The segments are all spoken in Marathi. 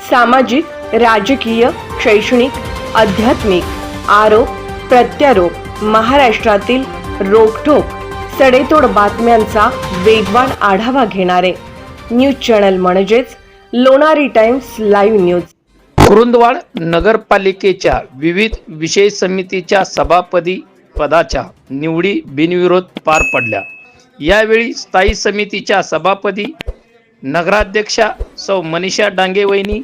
सामाजिक, राजकीय, शैक्षणिक, आध्यात्मिक, आरोप प्रत्यारोप, महाराष्ट्रातील रोखठोक सडेतोड बातम्यांचा वेगवान आढावा घेणारे न्यूज चॅनल म्हणजेच Lonari times live news. Kurundwad नगरपालिकेच्या विविध विषय समितीच्या सभापती पदाच्या निवडी बिनविरोध पार पडल्या। यावेळी स्थायी समितीच्या सभापती नगराध्यक्षा सौ मनीषा डांगे वहिनी,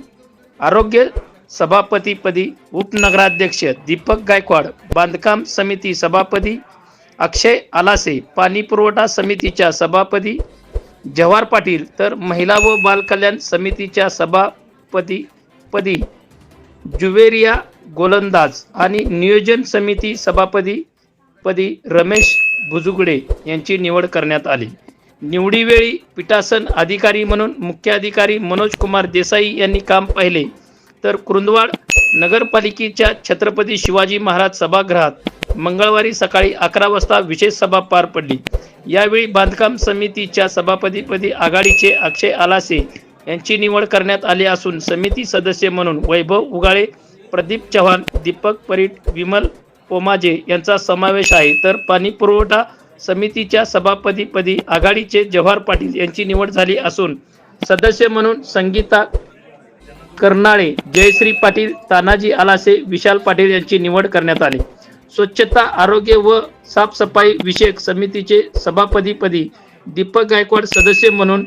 आरोग्य सभापतीपदी उपनगराध्यक्ष दीपक गायकवाड, बांधकाम समिती सभापती अक्षय आलासे, पाणी पुरवठा समितीच्या सभापती जवाहर पाटील, तर महिला व बालकल्याण समितीच्या सभापतीपदी जुवेरिया गोलंदाज आणि नियोजन समिती सभापतीपदी रमेश भुजुगडे यांची निवड करण्यात आली। निवडीवेळी पीठासन अधिकारी म्हणून मुख्य अधिकारी मनोज कुमार देसाई यांनी काम पाहिले, तर कुरुंदवाड नगरपालिकेच्या छत्रपती शिवाजी महाराज सभागृहात मंगळवारी सकाळी 11 वाजता विशेष सभा पार पडली। यावेळी बांधकाम समितीच्या सभापतीपदी आघाडीचे अक्षय आलासे यांची निवड करण्यात आली असून समिती सदस्य म्हणून वैभव उगाळे, प्रदीप चव्हाण, दीपक परीट, विमल पोमाजे यांचा समावेश आहे, तर पाणी पुरवठा समितीच्या सभापतीपदी आघाडीचे जवाहर पाटील यांची निवड झाली असून सदस्य म्हणून संगीता कर्नाळे, जयश्री पाटील, तानाजी आलासे, विशाल पाटील यांची निवड करण्यात आली। स्वच्छता, आरोग्य व साफसफाई विषयक समितीचे सभापतीपदी दीपक गायकवाड सदस्य म्हणून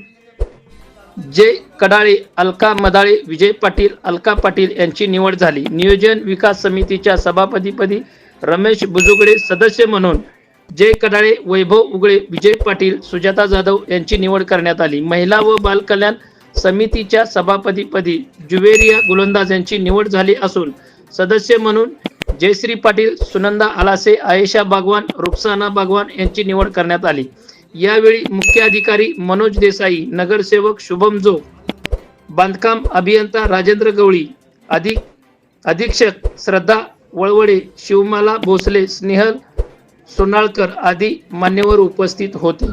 जय कडाळे, अलका मदाळे, विजय पाटील, अलका पाटील यांची निवड झाली। नियोजन विकास समितीच्या सभापतीपदी रमेश भुजुगडे सदस्य म्हणून जय कडाळे, वैभव उगळे, विजय पाटील, सुजाता जाधव यांची निवड करण्यात आली। महिला व बालकल्याण समितीच्या सभापतीपदी जुवेरिया गोलंदाज यांची निवड झाली असून सदस्य म्हणून जयश्री पाटील, सुनंदा आलासे, आयेशा बागवान, रुखसाना बागवान यांची निवड करण्यात आली। यावेळी मुख्य अधिकारी मनोज देसाई, नगरसेवक शुभम जो, बांधकाम अभियंता राजेंद्र गवळी, अधीक्षक श्रद्धा वळवडे, शिवमाला भोसले, स्नेहल सोनाळकर आदी मान्यवर उपस्थित होते।